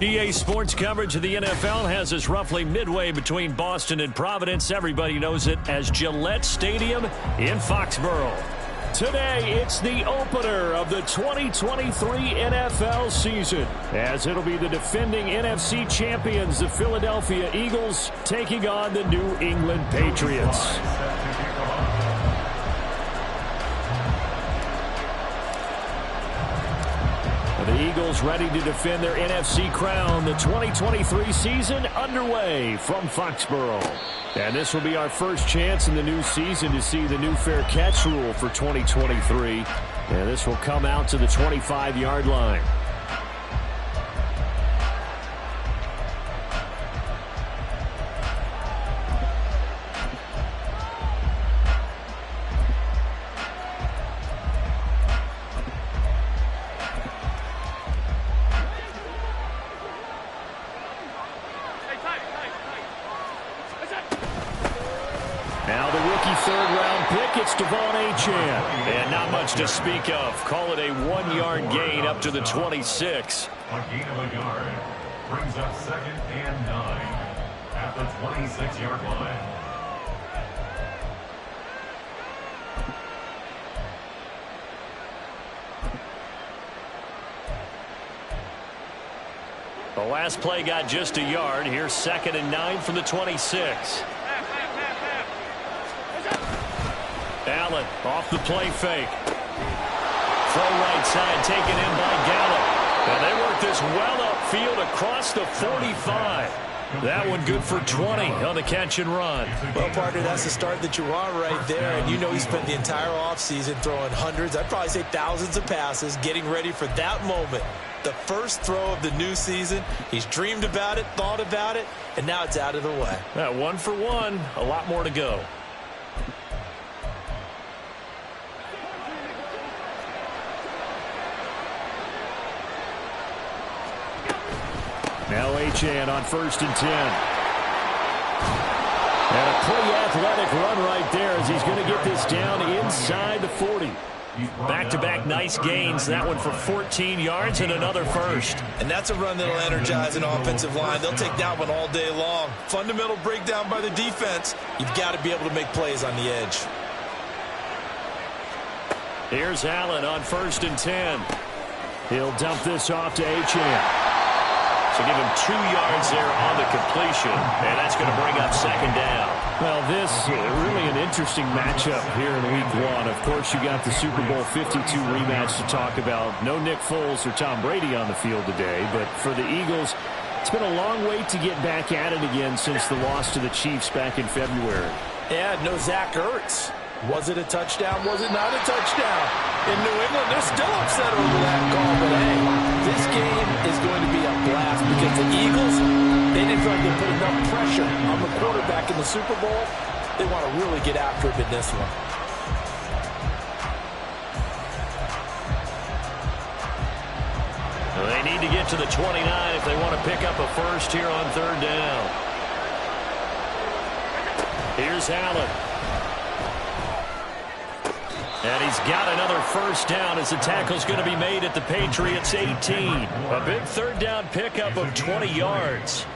EA Sports coverage of the NFL has us roughly midway between Boston and Providence. Everybody knows it as Gillette Stadium in Foxborough. Today, it's the opener of the 2023 NFL season, as it'll be the defending NFC champions, the Philadelphia Eagles, taking on the New England Patriots. The Eagles ready to defend their NFC crown. The 2023 season underway from Foxborough. And this will be our first chance in the new season to see the new fair catch rule for 2023. And this will come out to the 25-yard line. And not much to speak of. Call it a 1-yard gain up to the 26. A gain of a yard brings up 2nd and 9 at the 26-yard line. The last play got just a yard. Here's 2nd and 9 from the 26. Allen off the play fake. Throw right side taken in by Gallup. And they work this well upfield across the 45. That one good for 20 on the catch and run. Well, partner, that's the start that you want right there. And you know he spent the entire offseason throwing hundreds, I'd probably say thousands of passes, getting ready for that moment. The first throw of the new season. He's dreamed about it, thought about it, and now it's out of the way. 1 for 1. A lot more to go. Now Achane on 1st and 10. And a pretty athletic run right there as he's going to get this down inside the 40. Back-to-back nice gains. That one for 14 yards and another first. And that's a run that'll energize an offensive line. They'll take that one all day long. Fundamental breakdown by the defense. You've got to be able to make plays on the edge. Here's Allen on 1st and 10. He'll dump this off to Achane. So give him 2 yards there on the completion, and that's going to bring up 2nd down. Well, this really an interesting matchup here in Week 1. Of course, you got the Super Bowl 52 rematch to talk about. No Nick Foles or Tom Brady on the field today, but for the Eagles, it's been a long wait to get back at it again since the loss to the Chiefs back in February. Yeah, no Zach Ertz. Was it a touchdown? Was it not a touchdown? In New England, they're still upset over that call. But, hey, this game is going to be a blast because the Eagles, they didn't feel like they put enough pressure on the quarterback in the Super Bowl. They want to really get after him in this one. Well, they need to get to the 29 if they want to pick up a first here on 3rd down. Here's Allen. And he's got another first down as the tackle's going to be made at the Patriots 18. A big 3rd down pickup of 20 yards.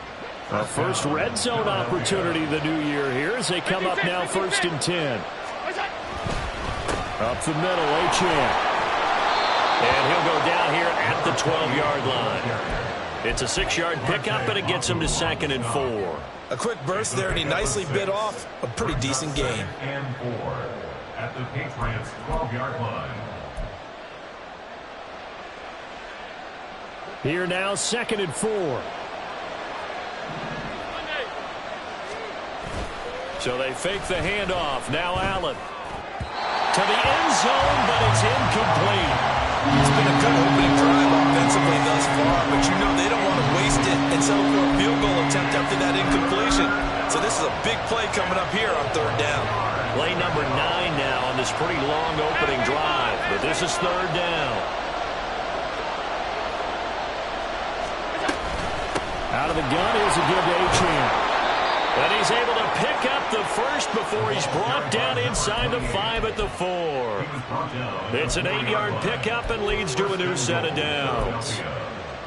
A first red zone opportunity the new year here as they come up now 1st and 10. Up the middle, Achane. And he'll go down here at the 12-yard line. It's a 6-yard pickup, and it gets him to 2nd and 4. A quick burst there, and he nicely bit off a pretty decent gain. And 4. At the Patriots 12-yard line. Here now, 2nd and 4. So they fake the handoff. Now Allen. To the end zone, but it's incomplete. It's been a good opening drive offensively thus far, but you know they don't want to waste it and settle for a field goal attempt after that incompletion. So this is a big play coming up here on 3rd down. Play number 9 now on this pretty long opening drive, but this is 3rd down. Out of the gun, here's a give to Achane. And he's able to pick up the first before he's brought down inside the 5 at the 4. It's an 8-yard pickup and leads to a new set of downs.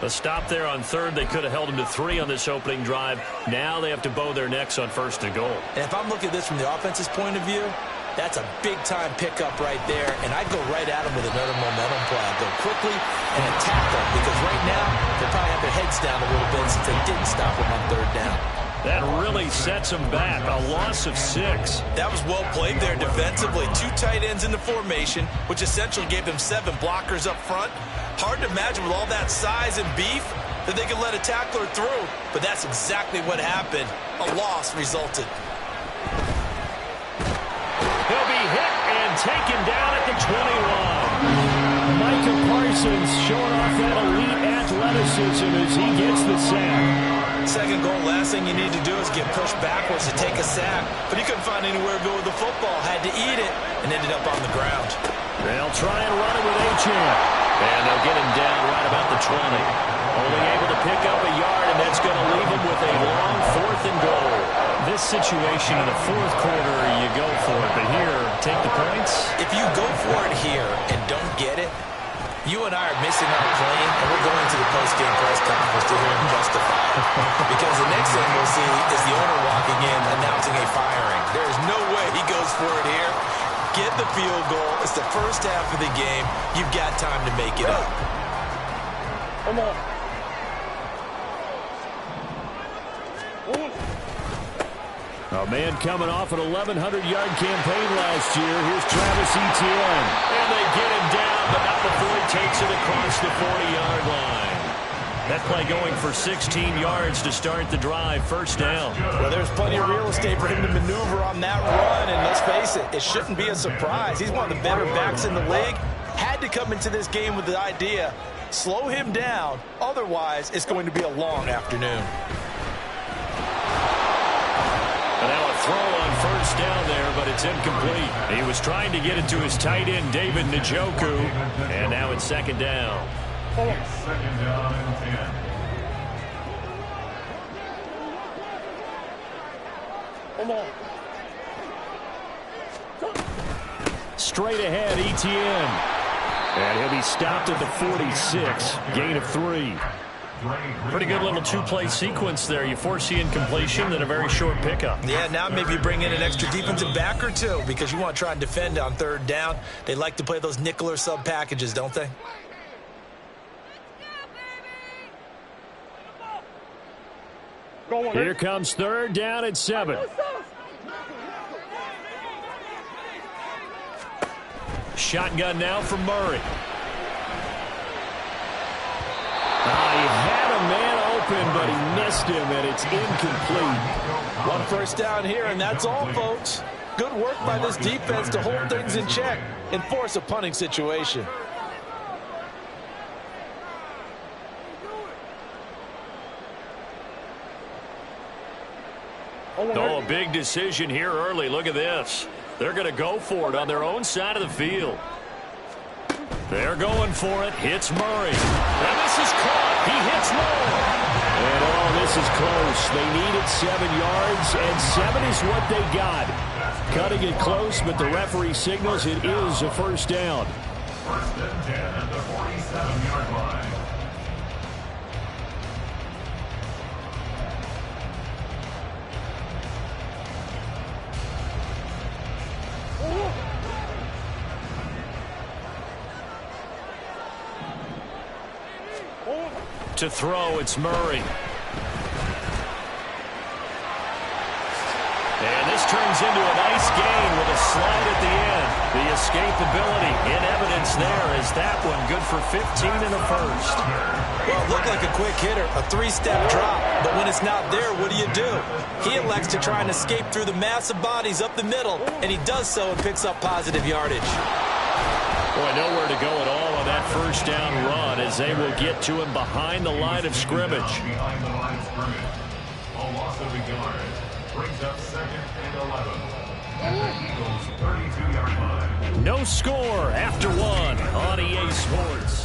A stop there on third. They could have held him to 3 on this opening drive. Now they have to bow their necks on first and goal. And if I'm looking at this from the offense's point of view, that's a big-time pickup right there, and I'd go right at him with another momentum play. I'd go quickly and attack them, because right now they probably have their heads down a little bit since they didn't stop him on third down. That really sets them back. A loss of 6. That was well played there defensively. 2 tight ends in the formation, which essentially gave them 7 blockers up front. Hard to imagine with all that size and beef that they could let a tackler through, but that's exactly what happened. A loss resulted. He'll be hit and taken down at the 21. Micah Parsons showing off that elite athleticism as he gets the sack. Second goal, last thing you need to do is get pushed backwards to take a sack, but he couldn't find anywhere to go with the football, had to eat it, and ended up on the ground. They'll try and run it with Achane. And they'll get him down right about the 20. Only able to pick up a yard, and that's going to leave him with a long 4th and goal. This situation in the 4th quarter, you go for it, but here, take the points. If you go for it here and don't get it, you and I are missing our plane, and we're going to the post-game press conference to hear him justify it. Because the next thing we'll see is the owner walking in announcing a firing. There's no way he goes for it here. Get the field goal. It's the first half of the game. You've got time to make it up. Come on. A man coming off an 1,100-yard campaign last year. Here's Travis Etienne. And they get him down, but not before he takes it across the 40-yard line. That play going for 16 yards to start the drive. First down. Well, there's plenty of real estate for him to maneuver on that run, and let's face it, it shouldn't be a surprise. He's one of the better backs in the league. Had to come into this game with the idea, slow him down, otherwise it's going to be a long afternoon. And now a throw on first down there, but it's incomplete. He was trying to get it to his tight end, David Njoku, and now it's second down. Second down and 10. Come on. Straight ahead, Etienne. And he'll be stopped at the 46. Gain of 3. Pretty good little 2-play sequence there. You force the incompletion, then a very short pickup. Yeah, now maybe you bring in an extra defensive back or two because you want to try and defend on third down. They like to play those nickel or sub packages, don't they? Here comes third down at 7. Shotgun now for Murray. He had a man open, but he missed him, and it's incomplete. One first down here, and that's all, folks. Good work by this defense to hold things in check and force a punting situation. Oh, a big decision here early. Look at this. They're going to go for it on their own side of the field. They're going for it. Hits Murray. And this is caught. He hits Murray. And this is close. They needed 7 yards, and 7 is what they got. Cutting it close, but the referee signals it is a first down. First and 10 at the 47-yard line. To throw, it's Murray. And this turns into a nice gain with a slide at the end. The escapability in evidence there is that one good for 15 in the first. Well, it looked like a quick hitter, a 3-step drop. But when it's not there, what do? He elects to try and escape through the massive bodies up the middle, and he does so and picks up positive yardage. Boy, nowhere to go at all on that first down run as they will get to him behind the line of scrimmage. Behind the line of scrimmage. A loss of a yard. Brings up second and 11. At the Eagles' 32-yard line. No score after 1 on EA Sports.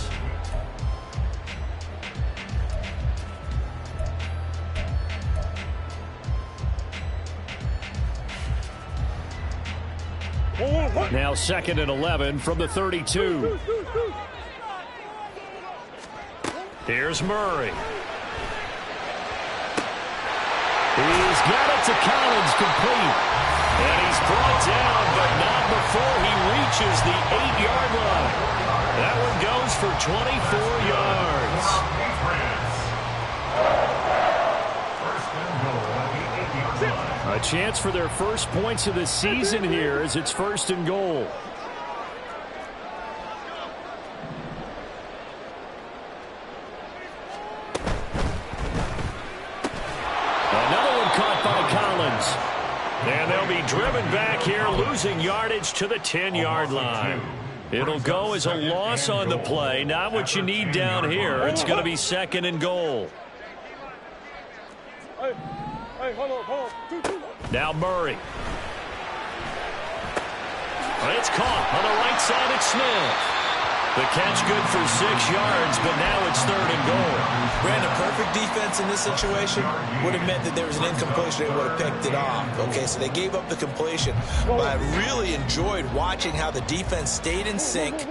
Now second and 11 from the 32. Here's Murray. He's got it to Collins, complete. And he's brought down, but not before he reaches the 8-yard line. That one goes for 24 yards. A chance for their first points of the season here as it's 1st and goal. Another one caught by Collins. And they'll be driven back here, losing yardage to the 10-yard line. It'll go as a loss on the play. Not what you need down here. It's going to be 2nd and goal. Now Murray. It's caught on the right side. It's Smith. The catch good for 6 yards, but now it's 3rd and goal. Brandon, perfect defense in this situation would have meant that there was an incompletion. They would have picked it off. Okay, so they gave up the completion. But I really enjoyed watching how the defense stayed in sync,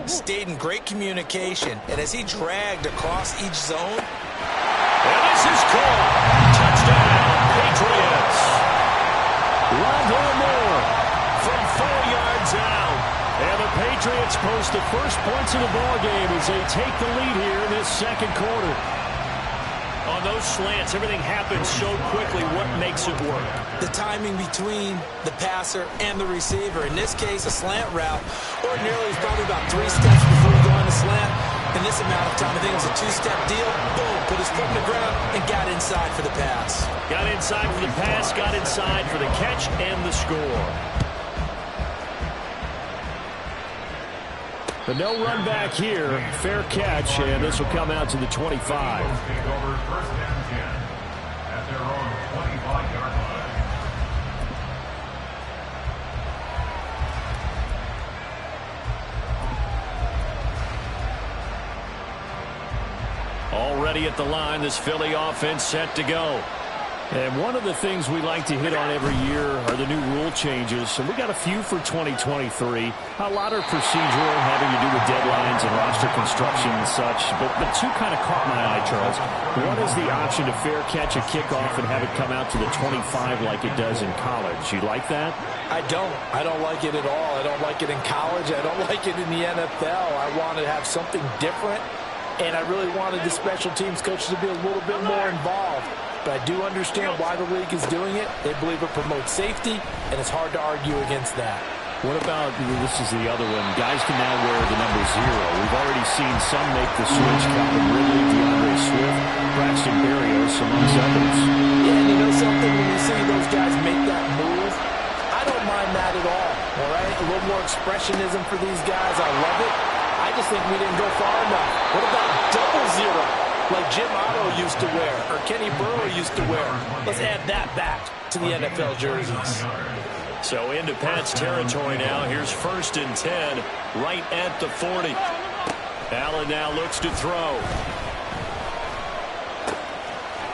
stayed in great communication, and as he dragged across each zone. And this is caught. Touchdown, Patriots. Lavelle Moore from 4 yards out. And the Patriots post the first points of the ballgame as they take the lead here in this 2nd quarter. On those slants, everything happens so quickly. What makes it work? The timing between the passer and the receiver. In this case, a slant route. Ordinarily, it's probably about 3 steps before you go on the slant. In this amount of time, I think it was a 2-step deal. Boom, put his foot in the ground and got inside for the pass. Got inside for the pass, got inside for the catch and the score. But no run back here. Fair catch, and this will come out to the 25. Take over 1st and 10 at their own 25-yard line. Already at the line, this Philly offense set to go. And one of the things we like to hit on every year are the new rule changes. And we got a few for 2023. A lot are procedural, having to do with deadlines and roster construction and such. But two kind of caught my eye, Charles. One is the option to fair catch a kickoff and have it come out to the 25 like it does in college. You like that? I don't. I don't like it at all. I don't like it in college. I don't like it in the NFL. I want to have something different. And I really wanted the special teams coaches to be a little bit more involved. But I do understand why the league is doing it. They believe it promotes safety, and it's hard to argue against that. What about, this is the other one, guys can now wear the number 0. We've already seen some make the switch. Calvin Ridley, DeAndre Swift, Braxton Berrios, amongst others. Yeah, and you know something? When you see those guys make that move, I don't mind that at all right? A little more expressionism for these guys. I love it. I just think we didn't go far enough. What about double 0? Like Jim Otto used to wear, or Kenny Burrow used to wear. Let's add that back to the NFL jerseys. So into Pat's territory now. Here's 1st and 10, right at the 40. Allen now looks to throw.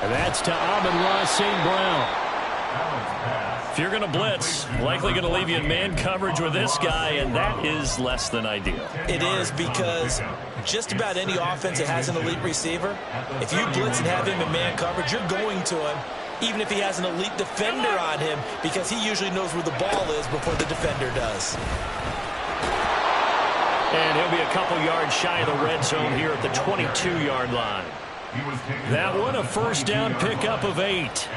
And that's to Amon-Ra St. Brown. If you're going to blitz, likely going to leave you in man coverage with this guy, and that is less than ideal. It is, because just about any offense that has an elite receiver, if you blitz and have him in man coverage, you're going to him, even if he has an elite defender on him, because he usually knows where the ball is before the defender does. And he'll be a couple yards shy of the red zone here at the 22-yard line. That one, a 1st down pickup of 8.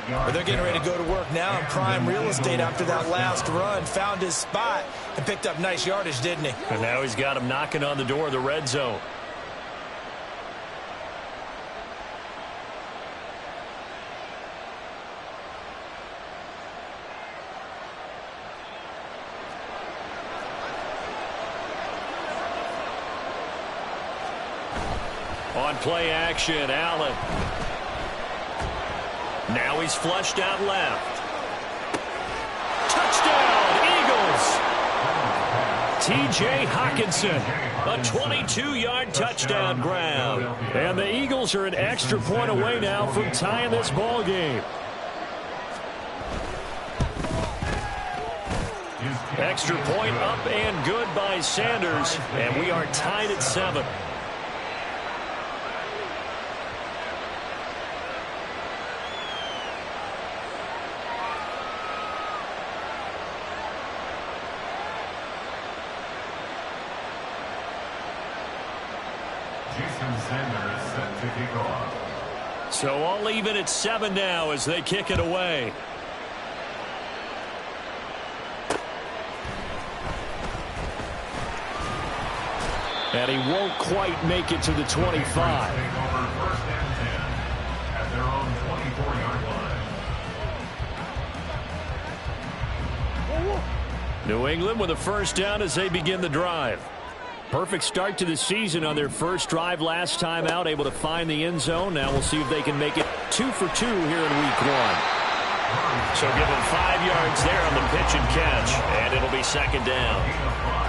Well, they're getting ready to go to work now in prime real estate after that last run. Found his spot and picked up nice yardage, didn't he? And now he's got him knocking on the door of the red zone. On play action, Allen. Now he's flushed out left. Touchdown, Eagles! T.J. Hockenson, a 22-yard touchdown grab. And the Eagles are an extra point away now from tying this ball game. Extra point up and good by Sanders, and we are tied at 7. Jason Sanders set to kick off. So all even at 7 now as they kick it away. And he won't quite make it to the 25. Take over first and 10 at their own 24-yard line. New England with a first down as they begin the drive. Perfect start to the season on their first drive last time out, able to find the end zone. Now we'll see if they can make it 2 for 2 here in week 1. So give them 5 yards there on the pitch and catch, and it'll be second down.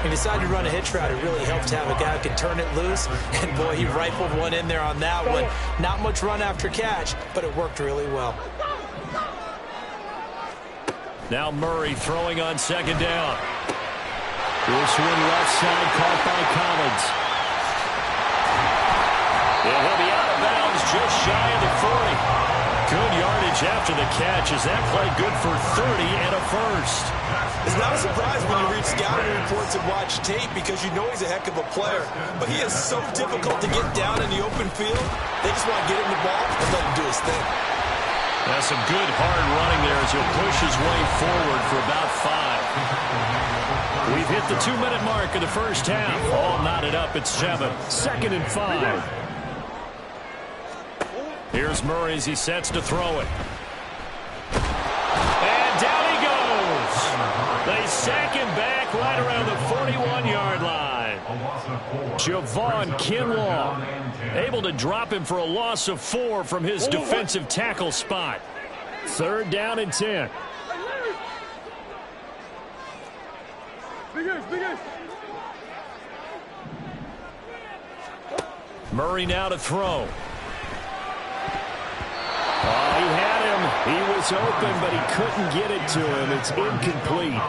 He decided to run a hitch route. It really helped to have a guy who can turn it loose. And, boy, he rifled one in there on that one. Not much run after catch, but it worked really well. Now Murray throwing on second down. This one left side caught by Collins. And he'll be out of bounds just shy of the 40. Good yardage after the catch as that play good for 30 and a first. It's not a surprise when you read scouting reports and watch tape because you know he's a heck of a player. But he is so difficult to get down in the open field. They just want to get him the ball and let him do his thing. That's some good hard running there as he'll push his way forward for about 5. We've hit the 2-minute mark of the first half. All knotted up at 7. Second and 5. Here's Murray as he sets to throw it. And down he goes. They sack him back right around the 41-yard line. Javon Kinlaw able to drop him for a loss of 4 from his defensive tackle spot. Third down and 10. Murray now to throw. Oh, he had him. He was open, but he couldn't get it to him. It's incomplete.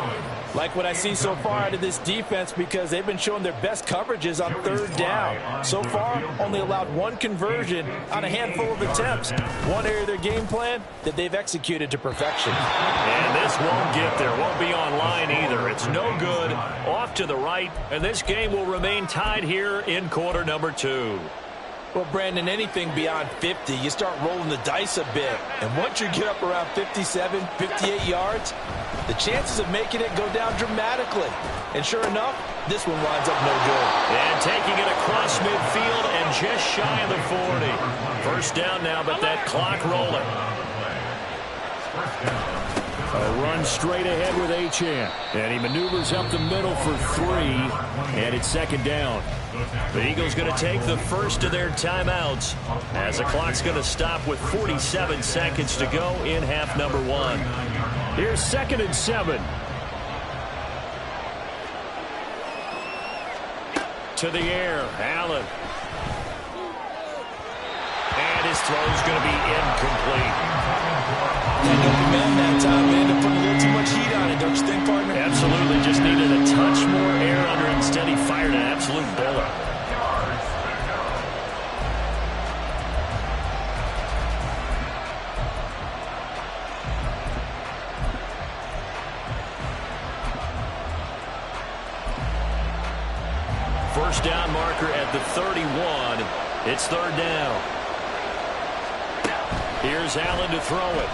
Like what I see so far out of this defense because they've been showing their best coverages on third down. So far, only allowed 1 conversion on a handful of attempts. One area of their game plan that they've executed to perfection. And this won't get there. Won't be online either. It's no good. Off to the right, and this game will remain tied here in quarter number 2. Well, Brandon, anything beyond 50, you start rolling the dice a bit. And once you get up around 57, 58 yards, the chances of making it go down dramatically. And sure enough, this one winds up no good. And taking it across midfield and just shy of the 40. First down now, but that clock rolling. A run straight ahead with Achane. And he maneuvers up the middle for 3. And it's second down. The Eagles going to take the first of their timeouts as the clock's going to stop with 47 seconds to go in half number 1. Here's second and 7. To the air, Allen. And his throw's going to be incomplete. That open man that time, man, to put a little too much heat on it, don't you think, partner? Absolutely, just needed a touch more air under it. Instead, he fired an absolute bullet. First down marker at the 31. It's third down. Here's Allen to throw it.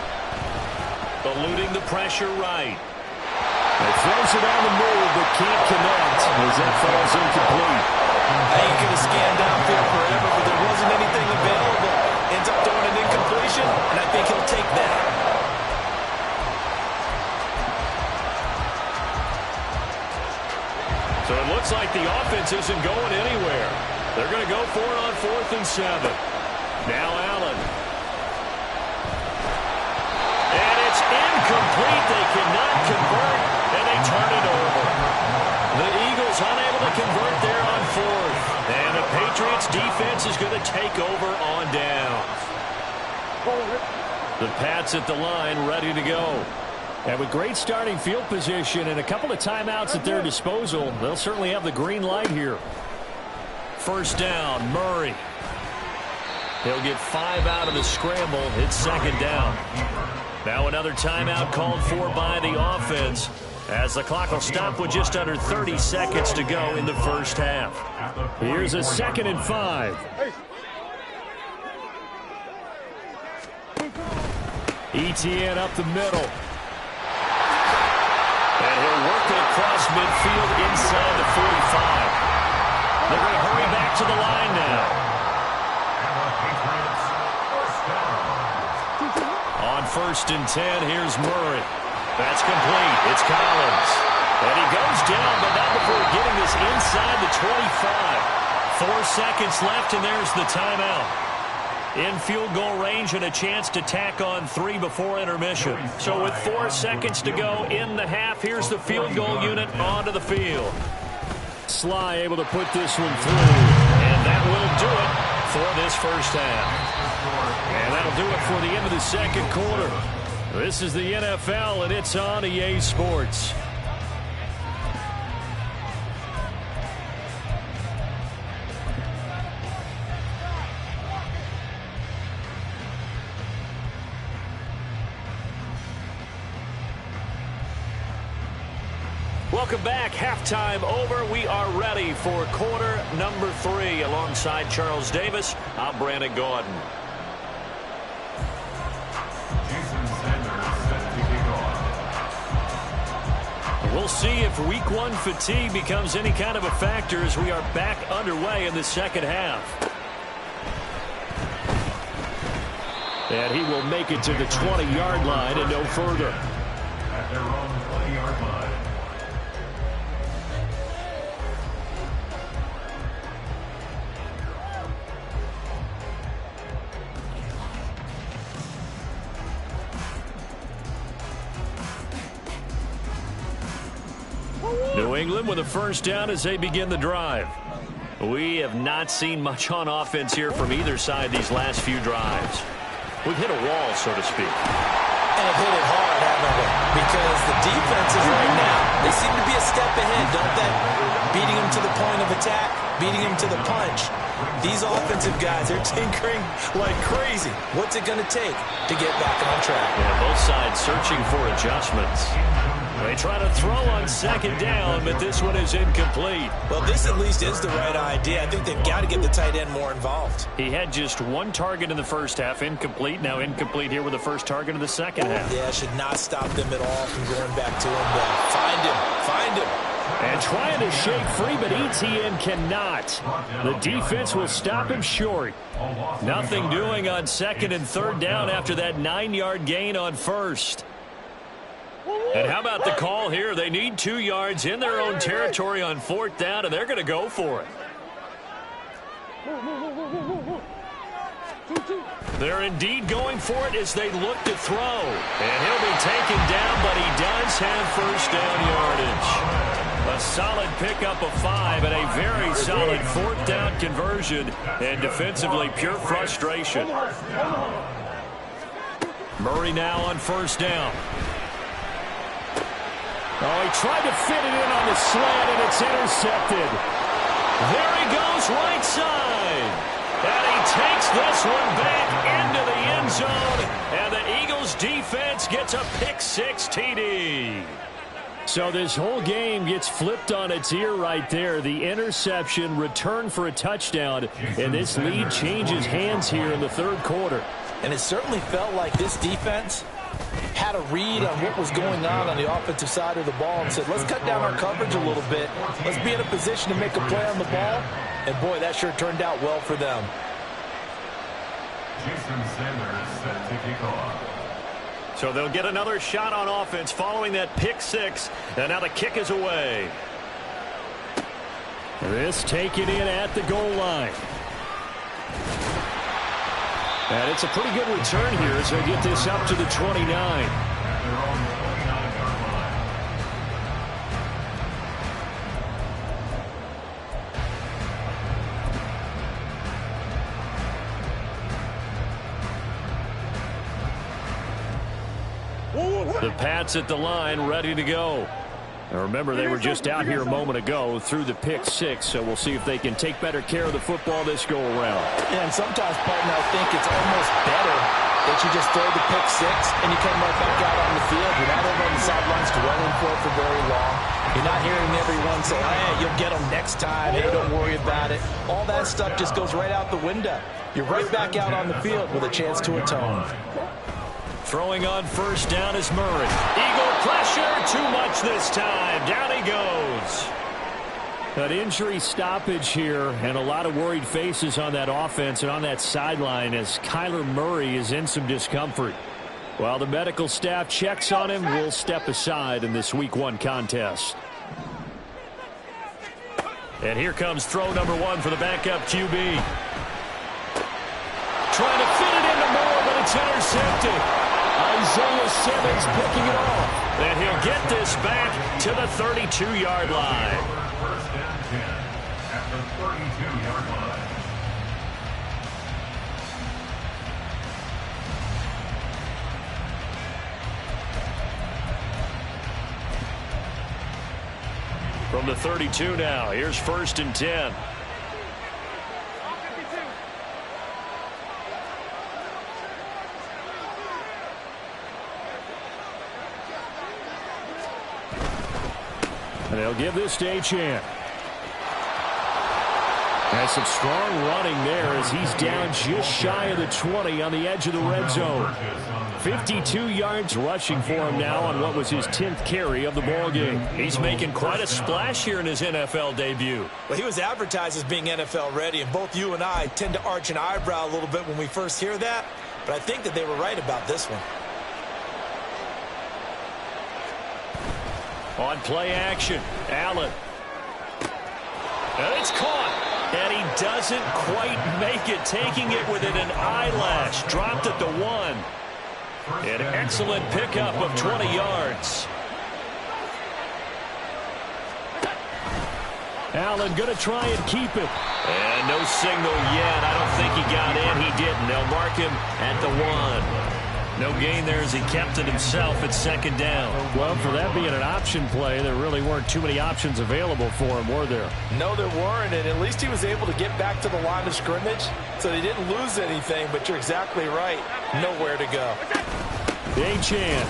Eluding the pressure right. He throws it on the move, but can't connect as that falls incomplete. I ain't going to scan downfield forever, but there wasn't anything available. Ends up throwing an incompletion, and I think he'll take that. So it looks like the offense isn't going anywhere. They're going to go for it on 4th and 7. Now Allen. And it's incomplete. They cannot convert, and they turn it over. The Eagles unable to convert there on 4th. And the Patriots defense is going to take over on downs. The Pats at the line ready to go. And with great starting field position and a couple of timeouts at their disposal, they'll certainly have the green light here. First down, Murray. He'll get 5 out of the scramble. It's second down. Now another timeout called for by the offense. as the clock will stop with just under 30 seconds to go in the first half. Here's a 2nd and 5. Etienne up the middle. And he'll work it across midfield inside the 45. They're going to hurry back to the line now. On 1st and 10, here's Murray. That's complete. It's Collins. And he goes down, but not before getting this inside the 25. 4 seconds left, and there's the timeout. In field goal range and a chance to tack on 3 before intermission. So with 4 seconds to go in the half, here's the field goal unit onto the field. Sly able to put this one through. And that will do it for this first half. And that'll do it for the end of the second quarter. This is the NFL, and it's on EA Sports. Welcome back. Halftime over. We are ready for quarter number 3. Alongside Charles Davis, I'm Brandon Gordon. We'll see if week 1 fatigue becomes any kind of a factor as we are back underway in the second half. And he will make it to the 20-yard line and no further. At their own 20-yard line. New England with a first down as they begin the drive. We have not seen much on offense here from either side these last few drives. We've hit a wall, so to speak. And have hit it hard, haven't we? Because the defenses right now, they seem to be a step ahead, don't they? Beating them to the point of attack, beating them to the punch. These offensive guys are tinkering like crazy. What's it going to take to get back on track? Yeah, both sides searching for adjustments. They try to throw on second down, but this one is incomplete. Well, this at least is the right idea. I think they've got to get the tight end more involved. He had just 1 target in the first half, incomplete. Now incomplete here with the first target of the second half. Yeah, should not stop them at all from going back to him. Find him. And trying to shake free, but Etienne cannot. The defense will stop him short. Nothing doing on 2nd and 3rd down after that 9-yard gain on 1st. And how about the call here? They need 2 yards in their own territory on 4th down, and they're going to go for it. They're indeed going for it as they look to throw. And he'll be taken down, but he does have first down yardage. A solid pickup of 5 and a very solid 4th down conversion. And defensively, pure frustration. Murray now on first down. Oh, he tried to fit it in on the slant, and it's intercepted. There he goes right side. And he takes this one back into the end zone. And the Eagles defense gets a pick-6 TD. So this whole game gets flipped on its ear right there. The interception, return for a touchdown, and this lead changes hands here in the 3rd quarter. And it certainly felt like this defense had a read on what was going on the offensive side of the ball and said, let's cut down our coverage a little bit. Let's be in a position to make a play on the ball. And, boy, that sure turned out well for them. Jason Sanders set to kick off. So they'll get another shot on offense following that pick-6. And now the kick is away. This taken in at the goal line. And it's a pretty good return here as they get this up to the 29. At their own 29-yard line. The Pats at the line, ready to go. Now remember, they were just out here a moment ago through the pick-6, so we'll see if they can take better care of the football this go-around. And sometimes, partner, I think it's almost better That you just throw the pick six and you come right back out on the field. You're not over on the sidelines dwelling for it for very long. You're not hearing everyone say, hey, you'll get them next time. Hey, don't worry about it. All that stuff just goes right out the window. You're right back out on the field with a chance to atone. Throwing on first down is Murray. Eagle pressure, too much this time. Down he goes. An injury stoppage here and a lot of worried faces on that offense and on that sideline as Kyler Murray is in some discomfort. While the medical staff checks on him, we'll step aside in this Week 1 contest. And here comes throw number 1 for the backup QB. Trying to fit it into Moore, but it's intercepted. Isaiah Simmons picking it off. And he'll get this back to the 32-yard line. First and 10 at the 32-yard line. From the 32 now, here's first and 10. And they'll give this to Achane. Has some strong running there as he's down just shy of the 20 on the edge of the red zone. 52 yards rushing for him now on what was his 10th carry of the ballgame. He's making quite a splash here in his NFL debut. Well, he was advertised as being NFL ready, and both you and I tend to arch an eyebrow a little bit when we first hear that, but I think that they were right about this one. On play action, Allen. And it's caught. And he doesn't quite make it, taking it within an eyelash. Dropped at the 1. An excellent pickup of 20 yards. Allen going to try and keep it. And no signal yet. I don't think he got in. He didn't. They'll mark him at the 1. No gain there as he kept it himself at second down. Well, for that being an option play, there really weren't too many options available for him, were there? No, there weren't, and at least he was able to get back to the line of scrimmage, so they didn't lose anything, but you're exactly right. Nowhere to go. Achane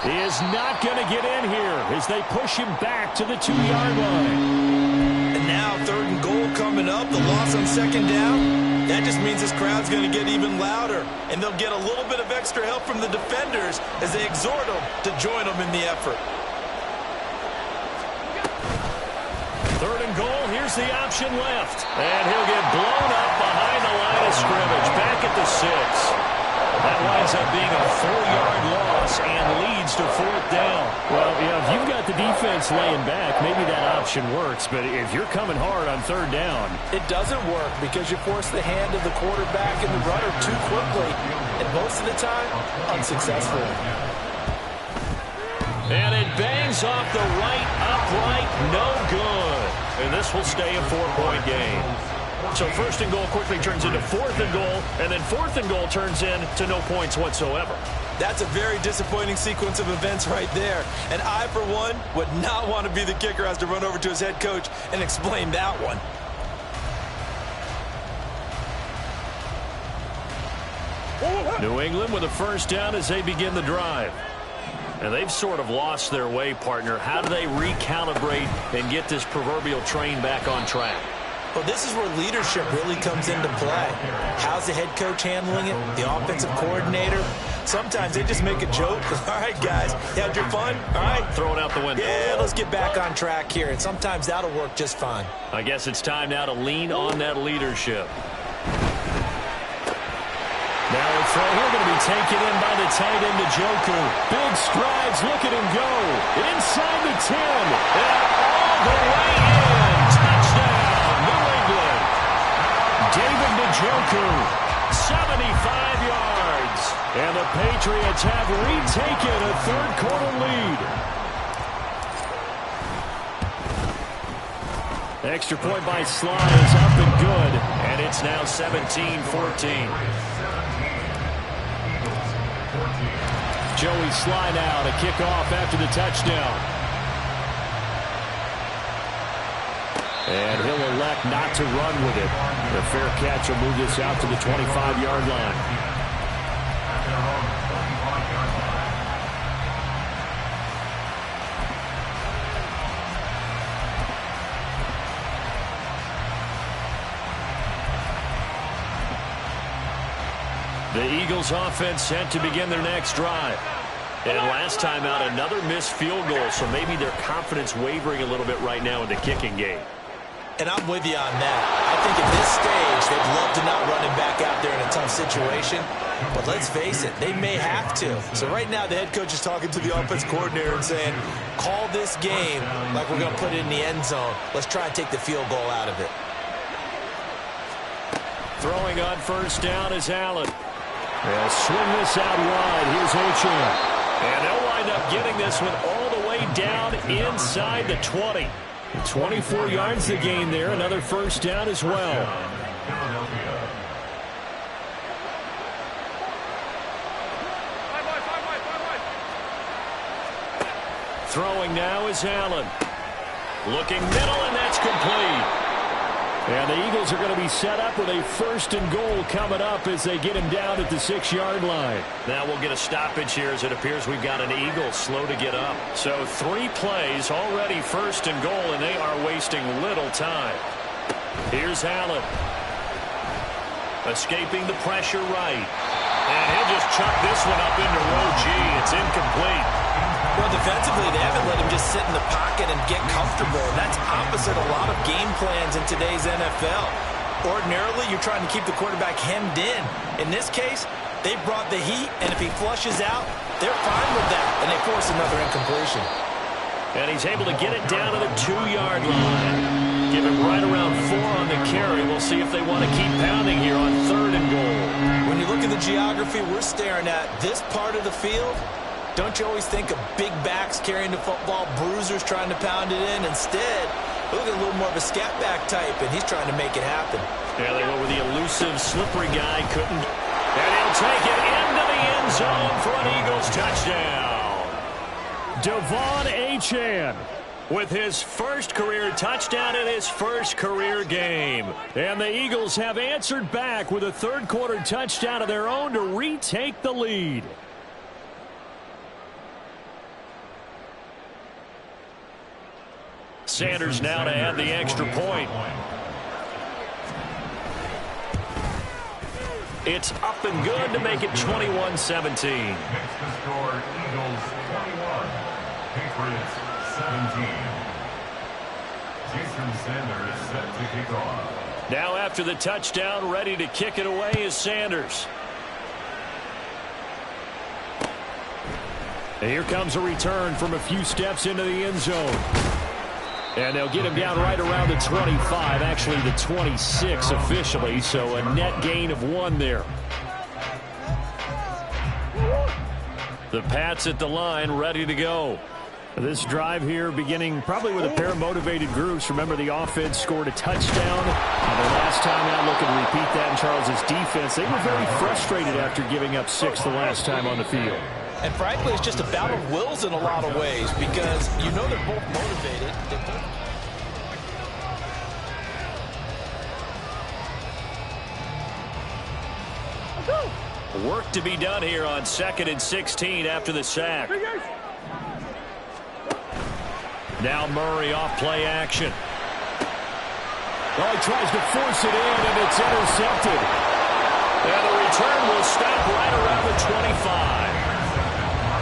is not going to get in here as they push him back to the 2-yard line. And now 3rd and goal coming up, the loss on second down. That just means this crowd's going to get even louder, and they'll get a little bit of extra help from the defenders as they exhort them to join them in the effort. 3rd and goal, here's the option left. And he'll get blown up behind the line of scrimmage, back at the 6. That winds up being a 4-yard loss and leads to 4th down. Well, if you've got the defense laying back, maybe that option works. But if you're coming hard on 3rd down, it doesn't work because you force the hand of the quarterback and the runner too quickly. And most of the time, unsuccessfully. And it bangs off the right upright, no good. And this will stay a 4-point game. So 1st and goal quickly turns into 4th and goal, and then 4th and goal turns into no points whatsoever. That's a very disappointing sequence of events right there. And I, for one, would not want to be the kicker who has to run over to his head coach and explain that one. New England with a first down as they begin the drive. And they've sort of lost their way, partner. How do they recalibrate and get this proverbial train back on track? Well, this is where leadership really comes into play. How's the head coach handling it? The offensive coordinator? Sometimes they just make a joke. All right, guys, you had your fun? All right. Throw it out the window. Yeah, let's get back on track here. And sometimes that'll work just fine. I guess it's time now to lean on that leadership. Now a throw here going to be taken in by the tight end Njoku. Big strides, look at him go. Inside the 10. And all the way in. Touchdown, New England. David Njoku, 75 yards. And the Patriots have retaken a 3rd quarter lead. Extra point by Sly is up and good. And it's now 17-14. Joey Sly now to kick off after the touchdown. And he'll elect not to run with it. The fair catch will move this out to the 25-yard line. The Eagles offense set to begin their next drive. And last time out, another missed field goal, so maybe their confidence wavering a little bit right now in the kicking game. And I'm with you on that. I think at this stage, they'd love to not run him back out there in a tough situation. But let's face it, they may have to. So right now, the head coach is talking to the offense coordinator and saying, call this game like we're going to put it in the end zone. Let's try and take the field goal out of it. Throwing on first down is Allen. They'll swing this out wide. Here's Achane. And they'll wind up getting this one all the way down inside the 20. 24 yards to gain there. Another first down as well. Throwing now is Allen. Looking middle, and that's complete. And the Eagles are going to be set up with a first and goal coming up as they get him down at the 6-yard line. Now we'll get a stoppage here as it appears we've got an Eagle slow to get up. So 3 plays already first and goal, and they are wasting little time. Here's Allen. Escaping the pressure right. And he'll just chuck this one up into row G. It's incomplete. Well, defensively, they haven't let him just sit in the pocket and get comfortable. And that's opposite a lot of game plans in today's NFL. Ordinarily, you're trying to keep the quarterback hemmed in. In this case, they brought the heat, and if he flushes out, they're fine with that, and they force another incompletion. And he's able to get it down to the 2-yard line. Give him right around 4 on the carry. We'll see if they want to keep pounding here on 3rd and goal. When you look at the geography we're staring at, this part of the field, don't you always think of big backs carrying the football, bruisers trying to pound it in? Instead, look at a little more of a scat back type, and he's trying to make it happen. Yeah, they went with the elusive, slippery guy. Couldn't. And he'll take it into the end zone for an Eagles touchdown. Devon Achane with his first career touchdown in his first career game. And the Eagles have answered back with a third-quarter touchdown of their own to retake the lead. Sanders now to add the extra point. It's up and good to make it 21-17. Next to score, Eagles 21, Patriots 17. Jason Sanders set to kick off. Now after the touchdown, ready to kick it away is Sanders. And here comes a return from a few steps into the end zone. And they'll get him down right around the 25, actually the 26 officially, so a net gain of 1 there. The Pats at the line, ready to go. This drive here beginning probably with a pair of motivated groups. Remember, the offense scored a touchdown. The last time out, looking to repeat that in Charles's defense. They were very frustrated after giving up 6 the last time on the field. And frankly, it's just a battle of wills in a lot of ways because you know they're both motivated. Work to be done here on 2nd and 16 after the sack. Now Murray off play action. Well, he tries to force it in, and it's intercepted. And the return will stop right around the 25.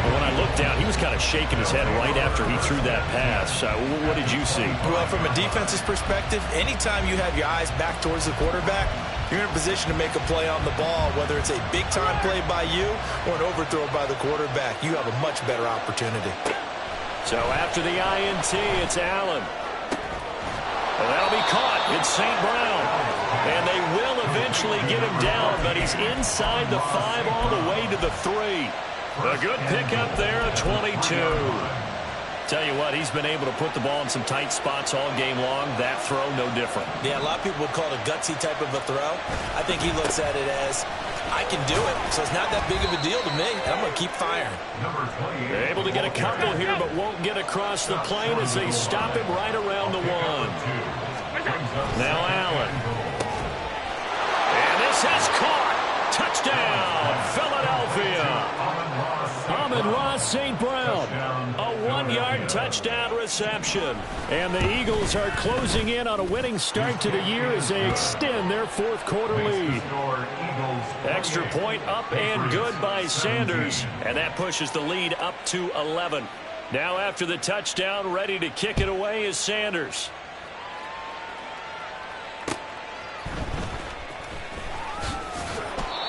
Well, when I looked down, he was kind of shaking his head right after he threw that pass. What did you see? Well, from a defense's perspective, anytime you have your eyes back towards the quarterback, you're in a position to make a play on the ball, whether it's a big-time play by you or an overthrow by the quarterback. You have a much better opportunity. So after the INT, it's Allen. Well, that'll be caught. It's St. Brown. And they will eventually get him down, but he's inside the 5 all the way to the 3. A good pickup there, a 22. Tell you what, he's been able to put the ball in some tight spots all game long. That throw, no different. Yeah, a lot of people would call it a gutsy type of a throw. I think he looks at it as, I can do it, so it's not that big of a deal to me, and I'm going to keep firing. They're able to get a couple here, but won't get across the plane as they stop him right around the 1. Now Allen. And this has caught. Touchdown, Philadelphia. Amon-Ra St. Brown. A 1-yard touchdown reception. And the Eagles are closing in on a winning start to the year as they extend their fourth quarter lead. Extra point up and good by Sanders. And that pushes the lead up to 11. Now after the touchdown, ready to kick it away is Sanders.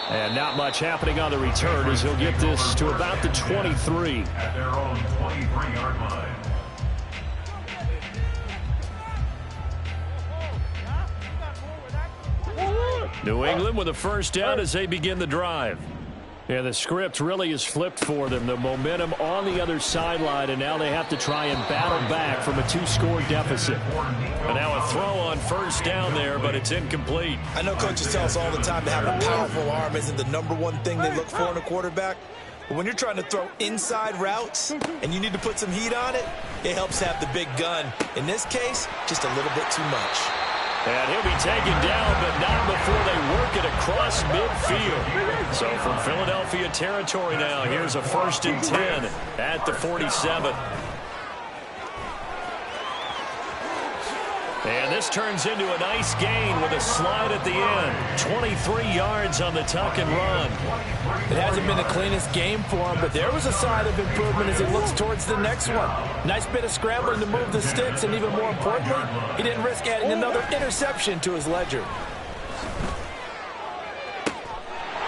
And not much happening on the return as he'll get this to about the 23. At their own 23-yard line. New England with a first down as they begin the drive. And the script really is flipped for them. The momentum on the other sideline, and now they have to try and battle back from a 2-score deficit. And now a throw on first down there, but it's incomplete. I know coaches tell us all the time to have a powerful arm isn't the number one thing they look for in a quarterback. But when you're trying to throw inside routes and you need to put some heat on it, it helps have the big gun. In this case, just a little bit too much. And he'll be taken down, but not before they work it across midfield. So from Philadelphia territory now, here's a 1st and 10 at the 47. And this turns into a nice gain with a slide at the end. 23 yards on the tuck and run. It hasn't been the cleanest game for him, but there was a sign of improvement as he looks towards the next one. Nice bit of scrambling to move the sticks, and even more importantly, he didn't risk adding another interception to his ledger.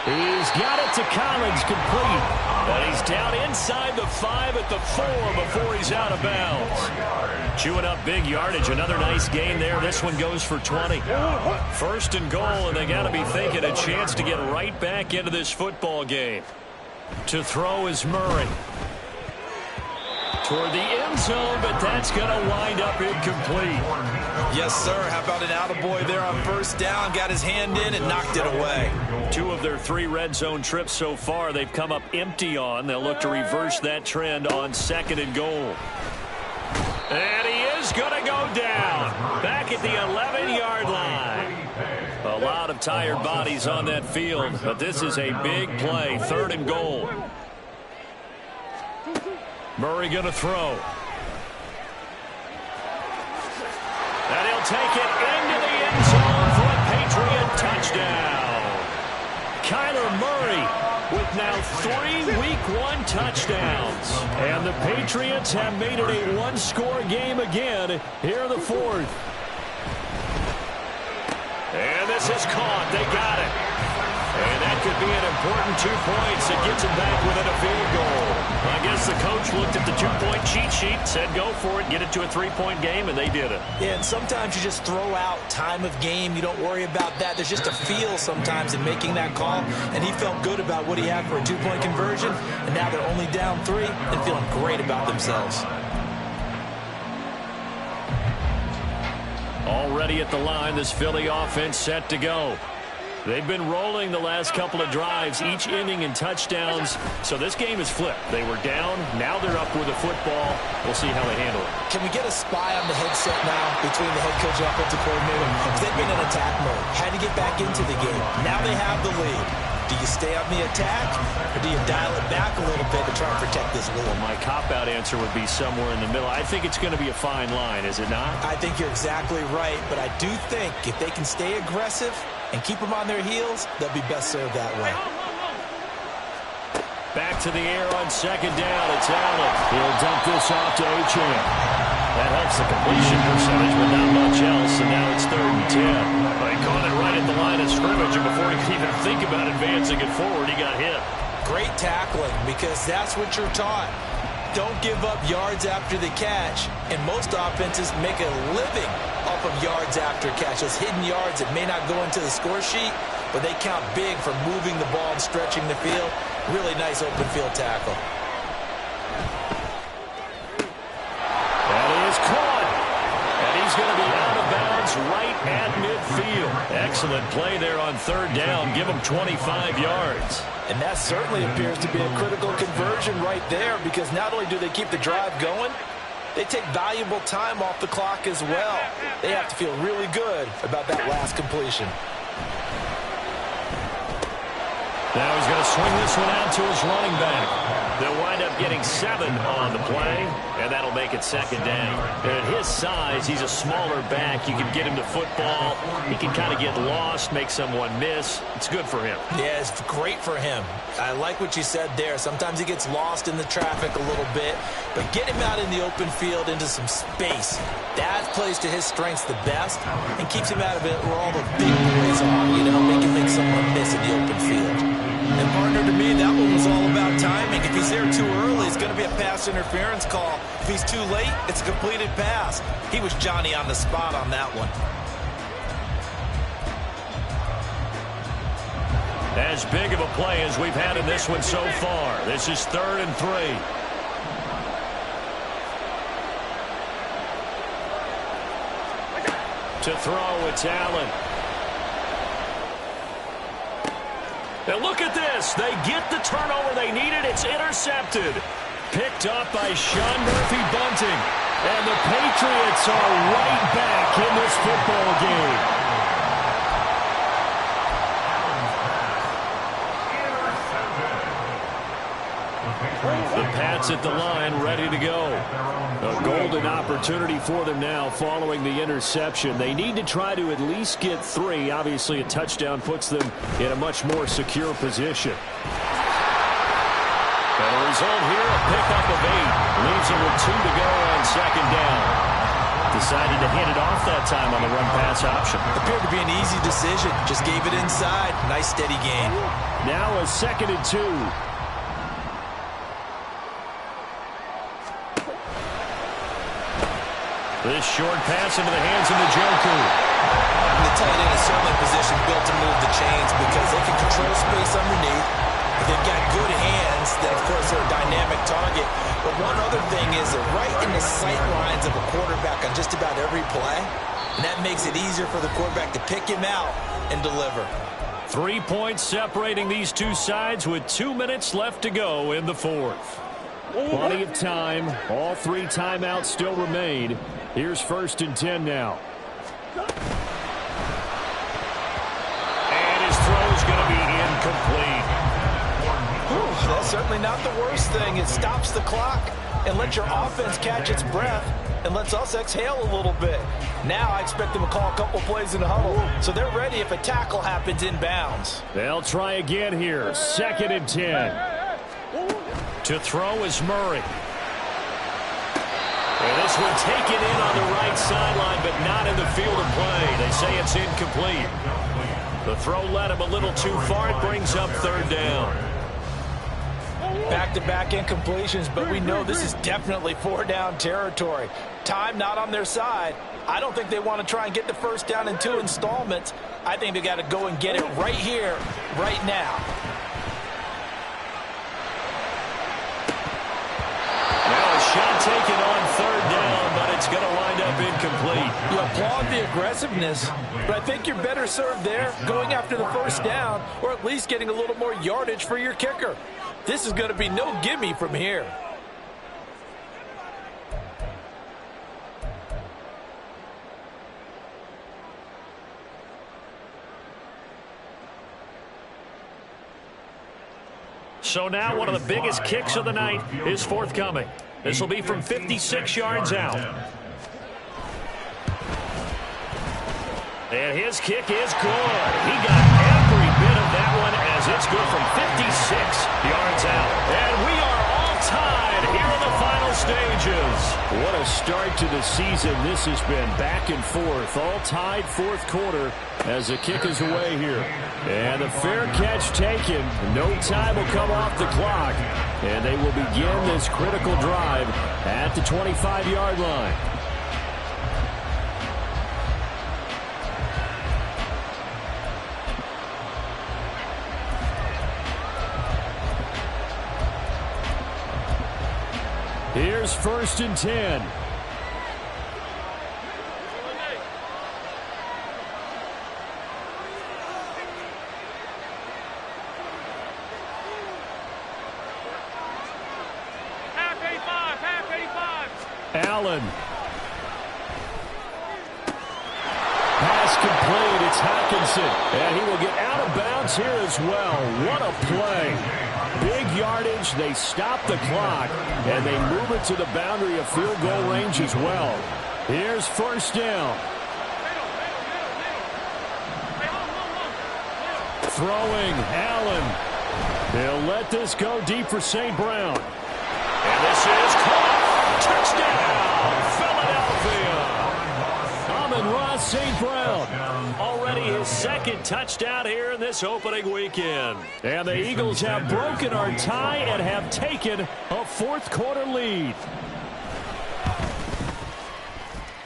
He's got it to Collins, complete. And he's down inside the 5 at the 4 before he's out of bounds. Chewing up big yardage. Another nice gain there. This one goes for 20. 1st and goal, and they got to be thinking a chance to get right back into this football game. To throw is Murray. Toward the end zone, but that's going to wind up incomplete. Yes, sir. How about an attaboy there on first down? Got his hand in and knocked it away. 2 of their 3 red zone trips so far they've come up empty on. They'll look to reverse that trend on 2nd and goal. And he is going to go down. Back at the 11-yard line. A lot of tired bodies on that field, but this is a big play. 3rd and goal. Murray going to throw. And he'll take it into the end zone for a Patriot touchdown. Kyler Murray with now 3 Week 1 touchdowns. And the Patriots have made it a 1-score game again here in the 4th. And this is caught. They got it. And that could be an important 2 points that gets them back within a field goal. I guess the coach looked at the 2-point cheat sheet, said go for it, get it to a 3-point game, and they did it. Yeah, and sometimes you just throw out time of game. You don't worry about that. There's just a feel sometimes in making that call, and he felt good about what he had for a 2-point conversion, and now they're only down 3 and feeling great about themselves. Already at the line, this Philly offense set to go. They've been rolling the last couple of drives, each ending in touchdowns. So this game is flipped. They were down. Now they're up with the football. We'll see how they handle it. Can we get a spy on the headset now between the head coach and offensive coordinator? They've been in attack mode. Had to get back into the game. Now they have the lead. Do you stay on the attack, or do you dial it back a little bit to try and protect this lead? Well, my cop-out answer would be somewhere in the middle. I think it's going to be a fine line, is it not? I think you're exactly right, but I do think if they can stay aggressive and keep them on their heels, they'll be best served that way. Back to the air on 2nd down. It's Allen. He'll dump this off to Achane. That helps the completion percentage, but not much else, and now it's 3rd and 10. They caught it right at the line of scrimmage, and before he could even think about advancing it forward, he got hit. Great tackling, because that's what you're taught. Don't give up yards after the catch, and most offenses make a living off of yards after catch. Those hidden yards that may not go into the score sheet, but they count big for moving the ball and stretching the field. Really nice open field tackle. And he is caught. And he's going to be out of bounds right at midfield. Excellent play there on 3rd down. Give him 25 yards. And that certainly appears to be a critical conversion right there, because not only do they keep the drive going, they take valuable time off the clock as well. They have to feel really good about that last completion. Now he's going to swing this one out to his running back. They'll wind up getting 7 on the play, and that'll make it second down. And at his size, he's a smaller back. You can get him to football. He can kind of get lost, make someone miss. It's good for him. Yeah, it's great for him. I like what you said there. Sometimes he gets lost in the traffic a little bit, but get him out in the open field into some space. That plays to his strengths the best and keeps him out of it where all the big boys are, make someone miss in the open field. And partner, to me, that one was all about timing. If he's there too early, it's going to be a pass interference call. If he's too late, it's a completed pass. He was Johnny on the spot on that one. As big of a play as we've had in this one so far. This is 3rd and 3. To throw, it's Allen. And look at this. They get the turnover they needed. It's intercepted. Picked up by Sean Murphy-Bunting. And the Patriots are right back in this football game. The Pats at the line, ready to go. A golden opportunity for them now following the interception. They need to try to at least get 3. Obviously, a touchdown puts them in a much more secure position. And a result here, a pickup of 8. Leaves them with 2 to go on second down. Decided to hand it off that time on the run-pass option. Appeared to be an easy decision. Just gave it inside. Nice, steady gain. Now a 2nd and 2. This short pass into the hands of Njoku. The tight end is certainly in position built to move the chains because they can control space underneath. If they've got good hands, then of course they're a dynamic target. But one other thing is they're right in the sight lines of a quarterback on just about every play. And that makes it easier for the quarterback to pick him out and deliver. 3 points separating these two sides with 2 minutes left to go in the 4th. Plenty of time. All 3 timeouts still remain. Here's 1st and 10 now. And his throw's going to be incomplete. That's certainly not the worst thing. It stops the clock and lets your offense catch its breath and lets us exhale a little bit. Now I expect them to call a couple plays in the huddle, so they're ready if a tackle happens inbounds. They'll try again here. 2nd and 10. To throw is Murray. And this one taken in on the right sideline, but not in the field of play. They say it's incomplete. The throw led him a little too far. It brings up 3rd down. Back-to-back incompletions, but we know this is definitely 4-down territory. Time not on their side. I don't think they want to try and get the 1st down in 2 installments. I think they got to go and get it right here, right now. Shot taken on 3rd down, but it's going to wind up incomplete. You applaud the aggressiveness, but I think you're better served there going after the 1st down or at least getting a little more yardage for your kicker. This is going to be no gimme from here. So now one of the biggest kicks of the night is forthcoming. This will be from 56 yards out. And his kick is good. He got every bit of that one as it's good from 56 yards out. And we are all tied here in the final stages. What a start to the season this has been. Back and forth, all tied 4th quarter as the kick is away here. And a fair catch taken. No time will come off the clock. And they will begin this critical drive at the 25-yard line. Here's 1st and 10. Allen. Pass complete. It's Hockenson. And he will get out of bounds here as well. What a play. Big yardage. They stop the clock, and they move it to the boundary of field goal range as well. Here's first down. Throwing, Allen. He'll let this go deep for St. Brown. And this is caught. Touchdown, Philadelphia. Amon-Ra St. Brown. Already his second touchdown here in this opening weekend. And the Eagles have broken our tie and have taken a fourth-quarter lead.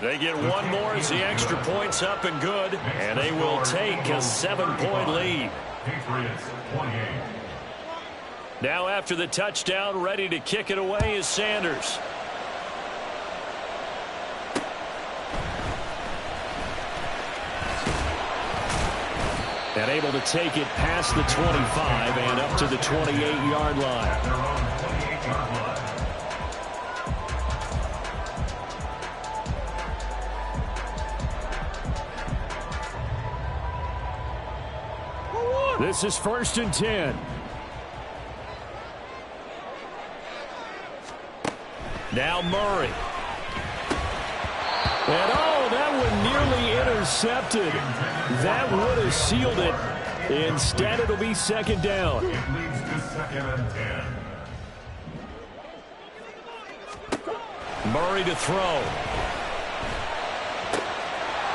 They get one more as the extra point's up and good, and they will take a 7-point lead. Patriots 28. Now after the touchdown, ready to kick it away is Sanders. And able to take it past the 25 and up to the 28-yard line. Their own 28-yard line. This is first and 10. Now Murray. And that one nearly intercepted. That would have sealed it. Instead, it'll be second down. It leads to second and 10. Murray to throw.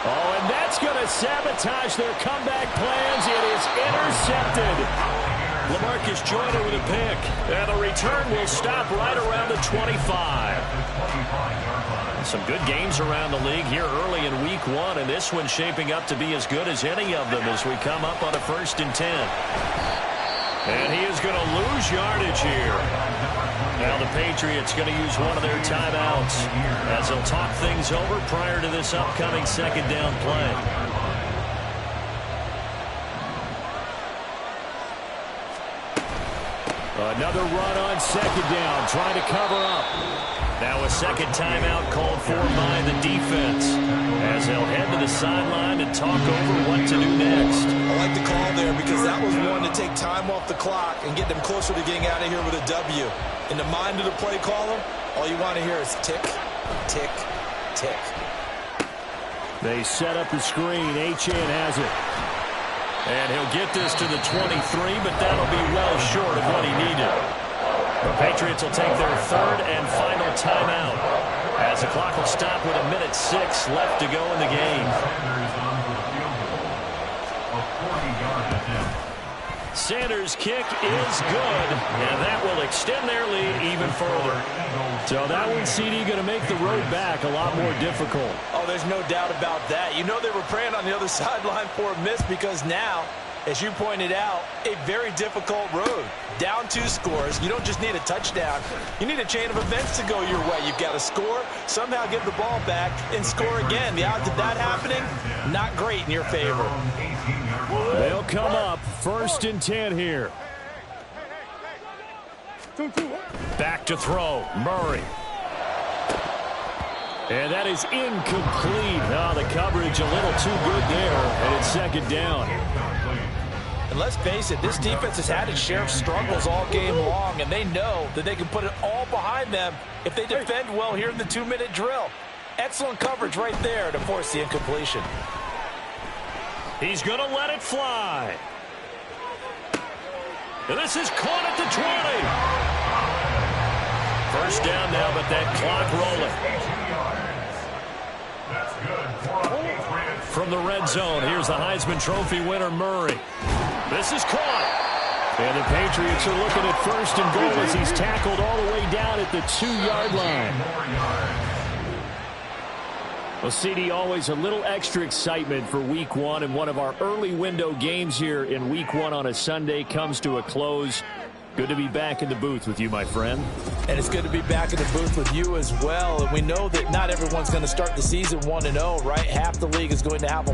Oh, and that's going to sabotage their comeback plans. It is intercepted. LaMarcus Joyner with a pick. And the return will stop right around the 25. Some good games around the league here early in week one, and this one's shaping up to be as good as any of them as we come up on a first and 10. And he is going to lose yardage here. Now the Patriots going to use one of their timeouts as they'll talk things over prior to this upcoming second down play. Another run on second down, trying to cover up. Now a second timeout called for by the defense as they'll head to the sideline and talk over what to do next. I like the call there because that was one to take time off the clock and get them closer to getting out of here with a W. In the mind of the play caller, all you want to hear is tick, tick, tick. They set up the screen. Achane has it. And he'll get this to the 23, but that'll be well short of what he needed. The Patriots will take their third and final timeout as the clock will stop with 1:06 left to go in the game. Sanders on for the field goal. A 40-yard attempt. Sanders' kick is good, and that will extend their lead even further. So that one, CD, going to make the road back a lot more difficult. Oh, there's no doubt about that. You know they were praying on the other sideline for a miss because now, as you pointed out, a very difficult road. Down 2 scores. You don't just need a touchdown. You need a chain of events to go your way. You've got to score, somehow get the ball back, and score again. The odds of that happening, not great in your favor. They'll come up first and 10 here. Back to throw. Murray. And that is incomplete. Oh, the coverage a little too good there, and it's second down. And let's face it, this defense has had its share of struggles all game long, and they know that they can put it all behind them if they defend well here in the 2-minute drill. Excellent coverage right there to force the incompletion. He's going to let it fly. And this is caught at the 20. First down now, but that clock rolling. That's good for the Patriots. From the red zone, here's the Heisman Trophy winner, Murray. This is caught. And the Patriots are looking at first and goal as he's tackled all the way down at the 2-yard line. Well, CD, always a little extra excitement for week one, and one of our early window games here in week one on a Sunday comes to a close. Good to be back in the booth with you, my friend. And it's good to be back in the booth with you as well. And we know that not everyone's going to start the season 1-0, right? Half the league is going to have a